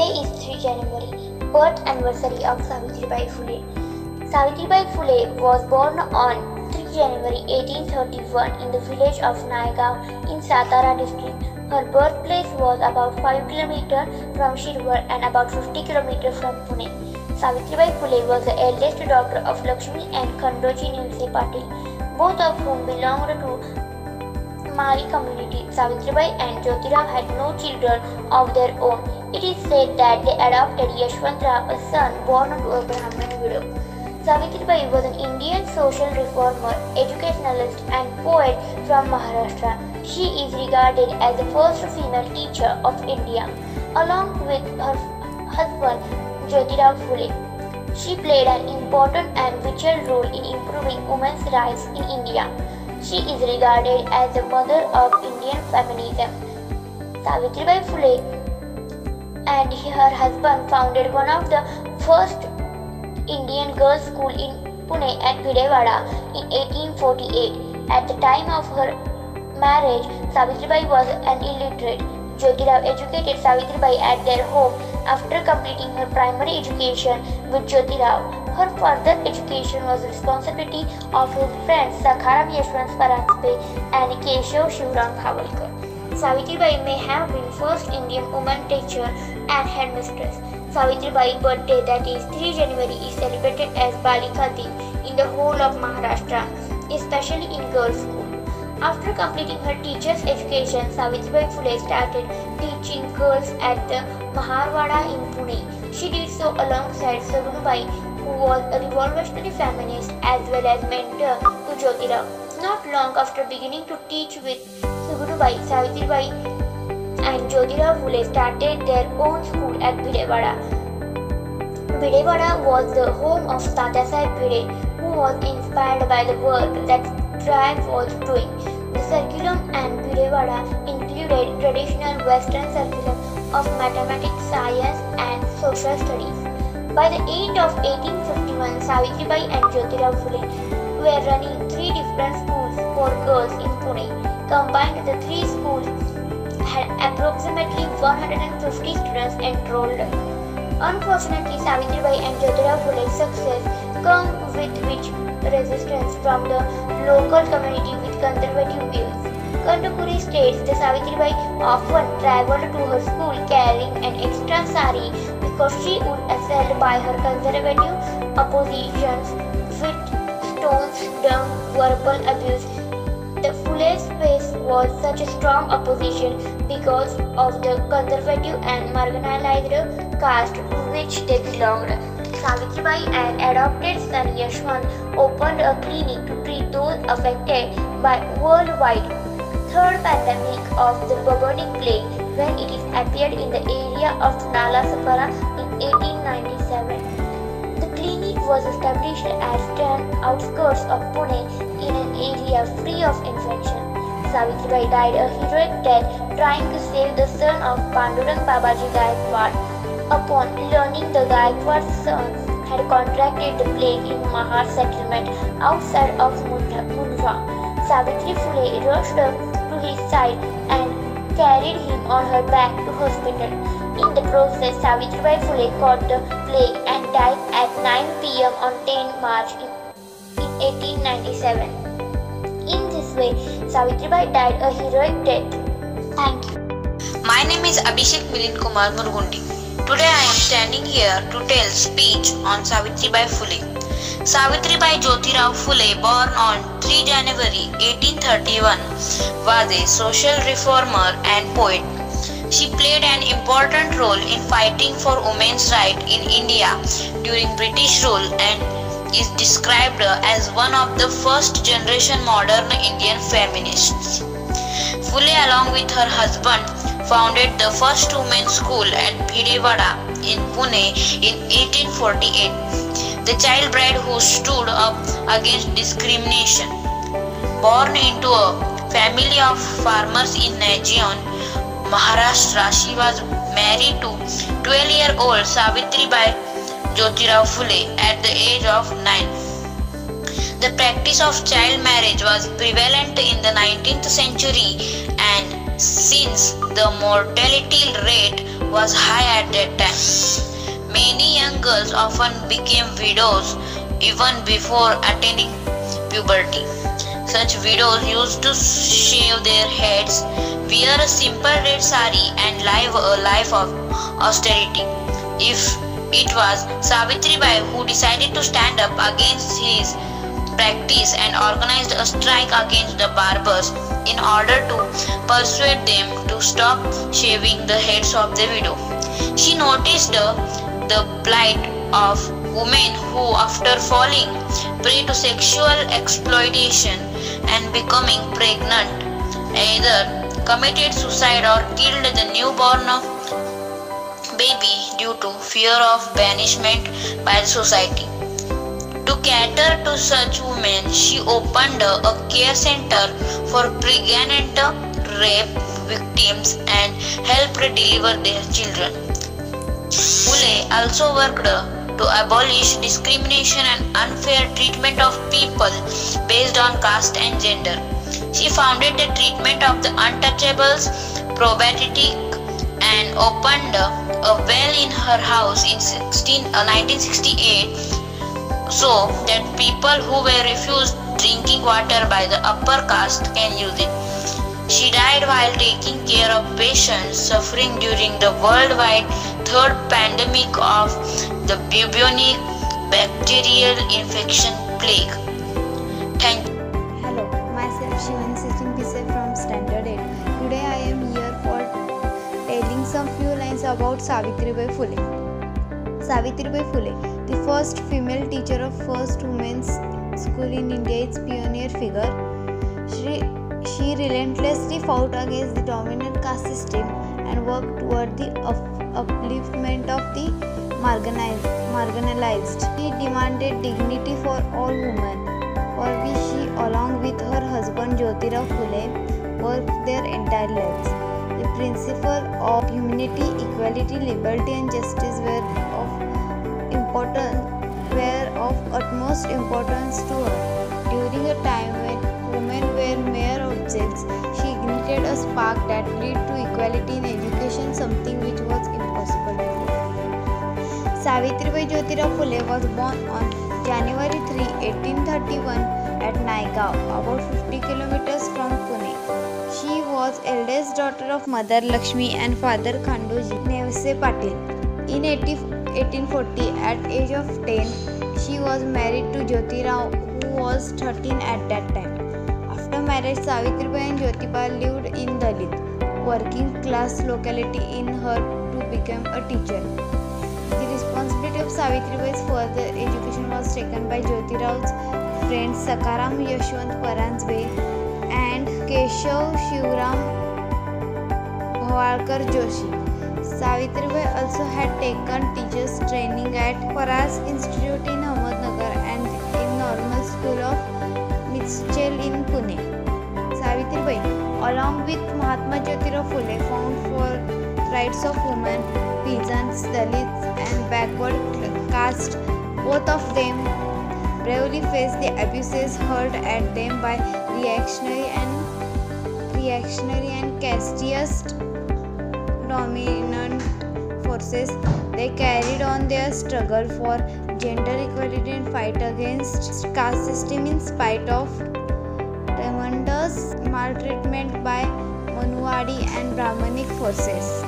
Today is 3 January, birth anniversary of Savitribai Phule. Savitribai Phule was born on 3 January 1831 in the village of Naigaon in Satara district. Her birthplace was about 5 km from Shirwar and about 50 km from Pune. Savitribai Phule was the eldest daughter of Lakshmi and Khandoji Nilse Patil, both of whom belonged to Mali community. Savitribai and Jyotirao had no children of their own. It is said that they adopted Yashwantrao, a son born to a Brahmin widow. Savitribai was an Indian social reformer, educationalist and poet from Maharashtra. She is regarded as the first female teacher of India, along with her husband Jyotirao Phule. She played an important and vital role in improving women's rights in India. She is regarded as the mother of Indian feminism. Savitribai Phule and her husband founded one of the first Indian girls' school in Pune at Bhidewada in 1848. At the time of her marriage, Savitribai was an illiterate. Jyotirao educated Savitribai at their home after completing her primary education with Jyotirao. Her further education was the responsibility of his friends Sakharam Yashwant Paranspe and Keshav Shivram Khavalkar. Savitribai may have been first Indian woman teacher and headmistress. Savitribai's birthday, that is 3 January, is celebrated as Balika Din in the whole of Maharashtra, especially in girls' school. After completing her teacher's education, Savitribai Phule started teaching girls at the Maharwada in Pune. She did so alongside Sagunubai, who was a revolutionary feminist as well as mentor to Jyotirao. Not long after beginning to teach with Sagunubai, Savitribai and Jyotirao Phule started their own school at Bhidewada. Bhidewada was the home of Tatya Bhide, who was inspired by the work that tribe was doing. The curriculum and Bhidewada included traditional Western curriculum of mathematics, science and social studies. By the end of 1851, Savitribai and Jyotirao Phule were running 3 different schools for girls in Pune. Combined, the 3 schools had approximately 150 students enrolled. Unfortunately, Savitribai and Jyotirao Phule's success came with resistance from the local community with conservative views. Kandapuri states that Savitribai often travelled to her school carrying an extra sari because she would assailed by her conservative oppositions with stones, dumb, verbal abuse. The Phule's face was such a strong opposition because of the conservative and marginalized caste to which they belonged. Savitribai and adopted son Yashwant opened a clinic to treat those affected by worldwide third pandemic of the bubonic plague when it is appeared in the area of Nala Sapara in 1897. The clinic was established at the outskirts of Pune in an area free of infection. Savitribai died a heroic death trying to save the son of Pandurang Babaji Gaikwad. Upon learning the Gaikwad's son had contracted the plague in Mahar settlement outside of Mundwa, Savitri Phule rushed to his side and carried him on her back to hospital. In the process, Savitribai Phule caught the plague and died at 9 p.m. on 10 March in 1897. In this way, Savitribai died a heroic death. Thank you. My name is Abhishek Milind Kumar Murgundi. Today I am standing here to tell speech on Savitribai Phule. Savitribai Jyotirao Phule, born on 3 January 1831, was a social reformer and poet. She played an important role in fighting for women's rights in India during British rule and is described as one of the first generation modern Indian feminists. Phule, along with her husband, founded the first women's school at Bhidewada in Pune in 1848. The child bride who stood up against discrimination. Born into a family of farmers in Naigaon, Maharashtra, she was married to 12-year-old Savitribai Jyotirao Phule at the age of 9. The practice of child marriage was prevalent in the 19th century, and since the mortality rate was high at that time. Many young girls often became widows even before attaining puberty. Such widows used to shave their heads, wear a simple red sari and live a life of austerity. If it was Savitribai who decided to stand up against his practice and organized a strike against the barbers in order to persuade them to stop shaving the heads of the widow. She noticed the plight of women who, after falling prey to sexual exploitation and becoming pregnant, either committed suicide or killed the newborn baby due to fear of banishment by the society. To cater to such women, she opened a care center for pregnant rape victims and helped deliver their children. Phule also worked to abolish discrimination and unfair treatment of people based on caste and gender. She founded the treatment of the untouchables, probability, and opened a well in her house in 1968 so that people who were refused drinking water by the upper caste can use it. She died while taking care of patients suffering during the worldwide third pandemic of the bubonic bacterial infection plague. Thank you. Hello, myself Savitribai Phule from Standard 8. Today I am here for telling some few lines about Savitribai Phule. Savitribai Phule, the first female teacher of first women's school in India, is pioneer figure. She relentlessly fought against the dominant caste system and worked toward the upliftment of the marginalized. She demanded dignity for all women, for which she, along with her husband Jyotirao Phule, worked their entire lives. The principles of humanity, equality, liberty, and justice were of utmost importance to her. During a time when women were mere objects, she ignited a spark that led to equality in education, something which was impossible before. Savitribai Jyotirao Phule was born on January 3, 1831 at Naigaon, about 50 kilometers from Pune. She was eldest daughter of Mother Lakshmi and Father Khandoji Nevse Patil. In 1840, at age of 10, she was married to Jyotirao, who was 13 at that time. After marriage, Savitribai and Jyotiba lived in Dalit, working class locality in her to become a teacher. The responsibility of Savitribai's further education was taken by Jyotirao's friends Sakaram Yashwant Paranjbe and Keshav Shivram Bhavalkar Joshi. Savitribai also had taken teachers training at Paras Institute in Ahmednagar and in Normal School of Mitchell in Pune. Savitribai, along with Mahatma Jyotirao Phule, fought for rights of women, peasants, Dalits, and backward caste. Both of them bravely faced the abuses hurled at them by reactionary and casteist dominant forces. They carried on their struggle for gender equality and fight against caste system in spite of tremendous maltreatment by Manuwadi and Brahmanic forces.